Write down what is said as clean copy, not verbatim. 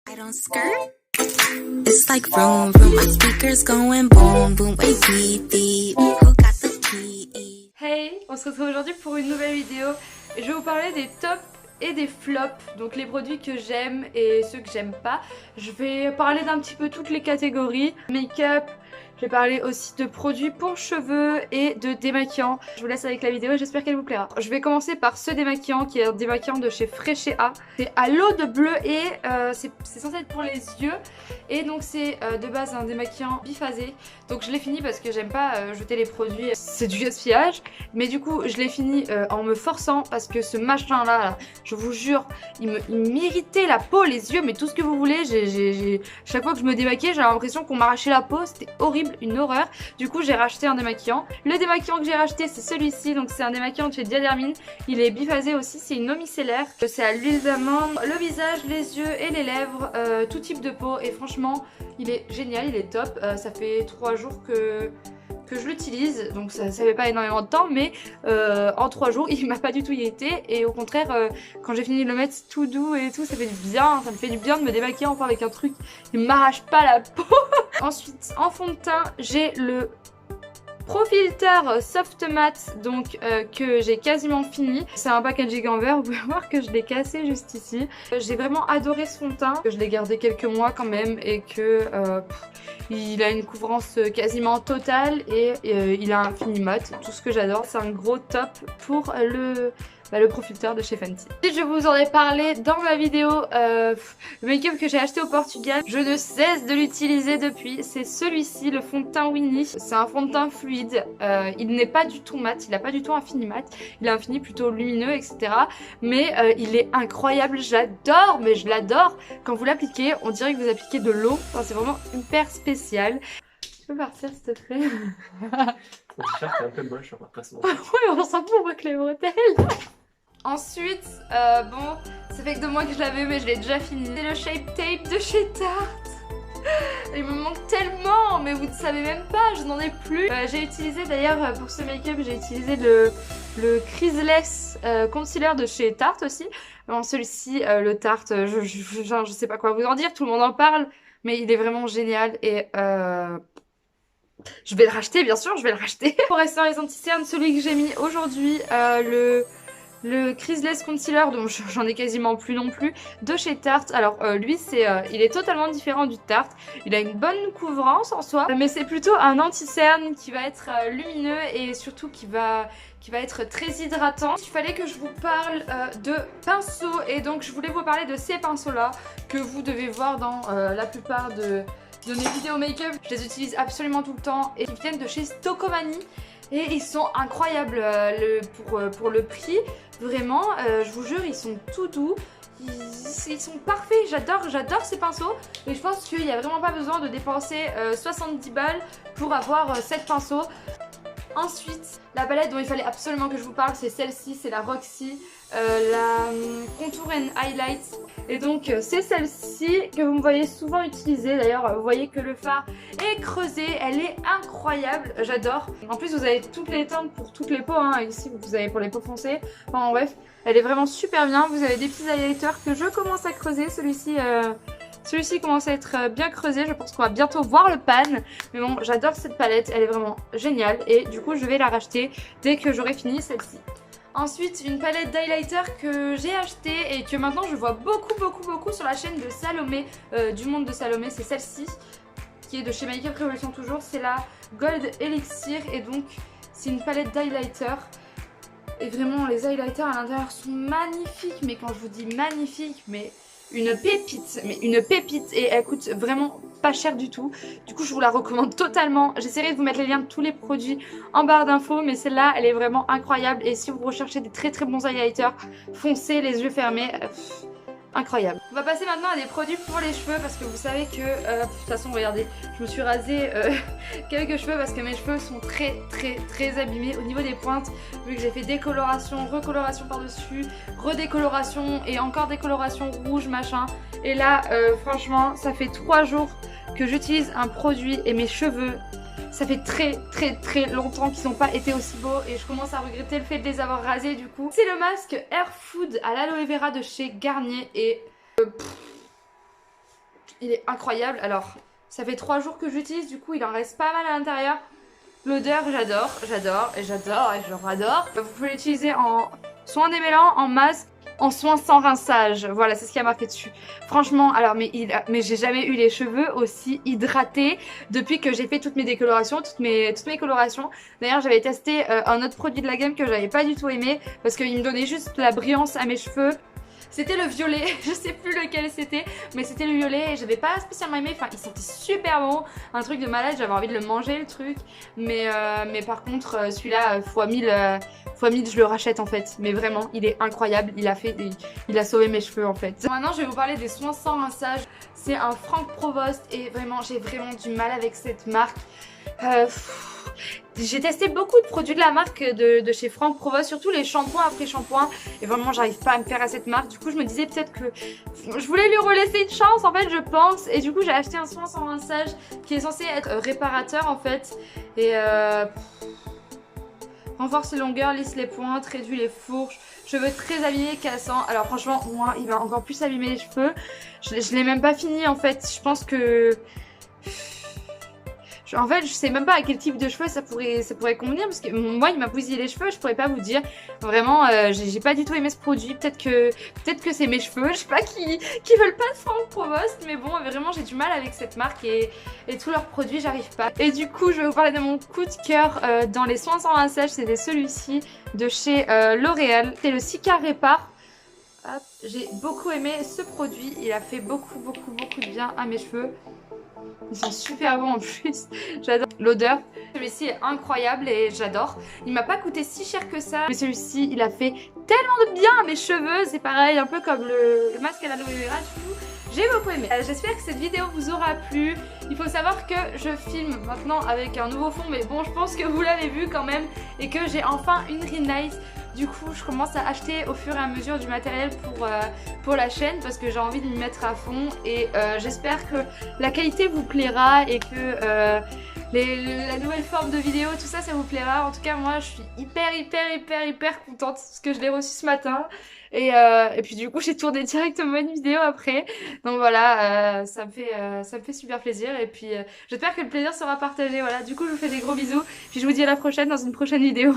I don't skirt. It's like vroom vroom. My speakers going boom boom. Wait beep beep. Who got the key? Hey, on se retrouve aujourd'hui pour une nouvelle vidéo. Je vais vous parler des tops et des flops, donc les produits que j'aime et ceux que j'aime pas. Je vais parler d'un petit peu toutes les catégories, make-up. Je vais parler aussi de produits pour cheveux et de démaquillants. Je vous laisse avec la vidéo et j'espère qu'elle vous plaira. Je vais commencer par ce démaquillant qui est un démaquillant de chez Frechéa. C'est à l'eau de bleu et c'est censé être pour les yeux. Et donc c'est de base un démaquillant biphasé. Donc je l'ai fini parce que j'aime pas jeter les produits, c'est du gaspillage. Mais du coup je l'ai fini en me forçant parce que ce machin là, je vous jure, il m'irritait la peau, les yeux, mais tout ce que vous voulez. Chaque fois que je me démaquillais, j'avais l'impression qu'on m'arrachait la peau, c'était horrible. Une horreur. Du coup j'ai racheté un démaquillant. Le démaquillant que j'ai racheté c'est celui-ci. Donc c'est un démaquillant de chez Diadermine. Il est biphasé aussi, c'est une eau micellaire. C'est à l'huile d'amande, le visage, les yeux et les lèvres, tout type de peau. Et franchement il est génial, il est top. Ça fait 3 jours que je l'utilise, donc ça fait pas énormément de temps, mais en 3 jours il m'a pas du tout irrité. Et au contraire quand j'ai fini de le mettre, c'est tout doux et tout, ça fait du bien, ça me fait du bien de me démaquiller enfin avec un truc qui m'arrache pas la peau. Ensuite en fond de teint j'ai le Profilter Soft Matte, donc que j'ai quasiment fini. C'est un packaging en verre, vous pouvez voir que je l'ai cassé juste ici. J'ai vraiment adoré ce fond de teint, que je l'ai gardé quelques mois quand même et que il a une couvrance quasiment totale et il a un fini mat, tout ce que j'adore. C'est un gros top pour le Profilter de chez Fenty. Je vous en ai parlé dans ma vidéo le make-up que j'ai acheté au Portugal. Je ne cesse de l'utiliser depuis. C'est celui-ci, le fond de teint Winnie. C'est un fond de teint fluide. Il n'est pas du tout mat, il n'a pas du tout un fini mat. Il a un fini plutôt lumineux, etc. Mais il est incroyable, j'adore, mais je l'adore. Quand vous l'appliquez, on dirait que vous appliquez de l'eau. Enfin, c'est vraiment hyper spécial. Tu peux partir s'il te plaît? Ton t-shirt est un peu moche, on va pas se Ouais, mentir. on s'en fout, on voit que les bretelles. Ensuite, bon, ça fait que 2 mois que je l'avais, mais je l'ai déjà fini. C'est le Shape Tape de chez Tarte. Il me manque tellement, mais vous ne savez même pas, je n'en ai plus. J'ai utilisé d'ailleurs, pour ce make-up, j'ai utilisé le Creaseless Concealer de chez Tarte aussi. Bon, celui-ci, le Tarte, je sais pas quoi vous en dire, tout le monde en parle, mais il est vraiment génial et... je vais le racheter, bien sûr, je vais le racheter. Pour rester dans les anti-cernes, celui que j'ai mis aujourd'hui, le Creaseless Concealer, donc j'en ai quasiment plus non plus, de chez Tarte. Alors lui, il est totalement différent du Tarte. Il a une bonne couvrance en soi, mais c'est plutôt un anti-cerne qui va être lumineux et surtout qui va être très hydratant. Il fallait que je vous parle de pinceaux et donc je voulais vous parler de ces pinceaux-là que vous devez voir dans la plupart de mes vidéos make-up. Je les utilise absolument tout le temps et ils viennent de chez Stocomanie et ils sont incroyables pour le prix. Vraiment, je vous jure, ils sont tout doux. Ils sont parfaits, j'adore ces pinceaux et je pense qu'il n'y a vraiment pas besoin de dépenser 70 balles pour avoir 7 pinceaux. Ensuite, la palette dont il fallait absolument que je vous parle, c'est celle-ci, c'est la Roxy, la Contour and Highlight. Et donc c'est celle-ci que vous me voyez souvent utiliser. D'ailleurs, vous voyez que le fard est creusé, elle est incroyable, j'adore. En plus, vous avez toutes les teintes pour toutes les peaux, hein. Ici vous avez pour les peaux foncées. Enfin bref, elle est vraiment super bien. Vous avez des petits highlighters que je commence à creuser. Celui-ci commence à être bien creusé, je pense qu'on va bientôt voir le pan. Mais bon, j'adore cette palette, elle est vraiment géniale. Et du coup, je vais la racheter dès que j'aurai fini celle-ci. Ensuite, une palette d'highlighter que j'ai achetée et que maintenant je vois beaucoup sur la chaîne de Salomé, du monde de Salomé. C'est celle-ci, qui est de chez Make Up Revolution toujours. C'est la Gold Elixir et donc c'est une palette d'highlighter. Et vraiment, les highlighters à l'intérieur sont magnifiques. Mais quand je vous dis magnifiques, mais une pépite et elle coûte vraiment pas cher du tout. Du coup je vous la recommande totalement. J'essaierai de vous mettre les liens de tous les produits en barre d'infos, mais celle-là elle est vraiment incroyable. Et si vous recherchez des très bons highlighters foncés, les yeux fermés, incroyable. On va passer maintenant à des produits pour les cheveux parce que vous savez que de toute façon regardez, je me suis rasé quelques cheveux parce que mes cheveux sont très abîmés au niveau des pointes, vu que j'ai fait décoloration, recoloration par dessus, redécoloration et encore décoloration rouge machin. Et là franchement ça fait 3 jours que j'utilise un produit et mes cheveux, ça fait très longtemps qu'ils n'ont pas été aussi beaux et je commence à regretter le fait de les avoir rasés du coup. C'est le masque Air Food à l'aloe vera de chez Garnier et Il est incroyable. Alors, ça fait 3 jours que j'utilise, du coup il en reste pas mal à l'intérieur. L'odeur, j'adore, j'adore, et j'adore, et je adore. Vous pouvez l'utiliser en soin démêlant, en masque, en soin sans rinçage. Voilà, c'est ce qui a marqué dessus. Franchement, alors, mais j'ai jamais eu les cheveux aussi hydratés depuis que j'ai fait toutes mes décolorations, toutes mes colorations. D'ailleurs, j'avais testé un autre produit de la gamme que j'avais pas du tout aimé parce qu'il me donnait juste la brillance à mes cheveux. C'était le violet, je sais plus lequel c'était, mais c'était le violet et j'avais pas spécialement aimé, enfin il sentait super bon, un truc de malade, j'avais envie de le manger le truc, mais par contre celui-là fois 1000 je le rachète en fait, mais vraiment il est incroyable, il a sauvé mes cheveux en fait. Maintenant je vais vous parler des soins sans rinçage, c'est un Franck Provost et vraiment j'ai vraiment du mal avec cette marque. J'ai testé beaucoup de produits de la marque de chez Franck Provost, surtout les shampoings après shampoing, et vraiment j'arrive pas à me faire à cette marque. Du coup je me disais peut-être que je voulais lui relaisser une chance en fait, je pense, et du coup j'ai acheté un soin sans rinçage qui est censé être réparateur en fait, et renforce les longueurs, lisse les pointes, réduit les fourches, cheveux très abîmés, cassants. Alors franchement moi il va encore plus abîmer les cheveux, je l'ai même pas fini en fait, je pense que... En fait, je sais même pas à quel type de cheveux ça pourrait convenir parce que moi, il m'a bousillé les cheveux, je pourrais pas vous dire. Vraiment, j'ai pas du tout aimé ce produit. Peut-être que c'est mes cheveux, je sais pas qui veulent pas de Franck Provost, mais bon, vraiment, j'ai du mal avec cette marque et tous leurs produits, j'arrive pas. Et du coup, je vais vous parler de mon coup de cœur dans les soins sans rinçage, c'était celui-ci de chez L'Oréal. C'est le Cica Répar. J'ai beaucoup aimé ce produit, il a fait beaucoup de bien à mes cheveux. Ils sont super bons en plus, j'adore l'odeur. Celui-ci est incroyable et j'adore. Il m'a pas coûté si cher que ça, mais celui-ci il a fait tellement de bien à mes cheveux. C'est pareil, un peu comme le masque à l'aloe vera du coup. J'ai beaucoup aimé. J'espère que cette vidéo vous aura plu. Il faut savoir que je filme maintenant avec un nouveau fond, mais bon, je pense que vous l'avez vu quand même et que j'ai enfin une ring light. Du coup, je commence à acheter au fur et à mesure du matériel pour la chaîne parce que j'ai envie de m'y mettre à fond et j'espère que la qualité vous plaira et que la nouvelle forme de vidéo, tout ça, ça vous plaira. En tout cas, moi, je suis hyper contente parce que je l'ai reçu ce matin. Et puis du coup, j'ai tourné directement une vidéo après. Donc voilà, ça me fait super plaisir. Et puis j'espère que le plaisir sera partagé. Voilà, du coup, je vous fais des gros bisous. Puis je vous dis à la prochaine dans une prochaine vidéo.